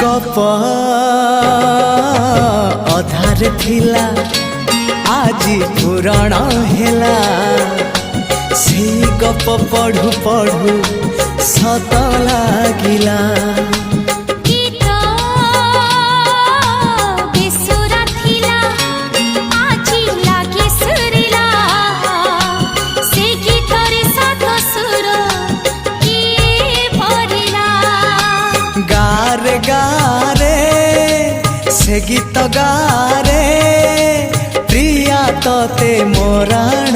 गप अधार थिला आजी पुराण हेला से गप पढ़ु पढ़ु सत लागिला। गारे गारे से गीत गारे प्रिया तोते मोराण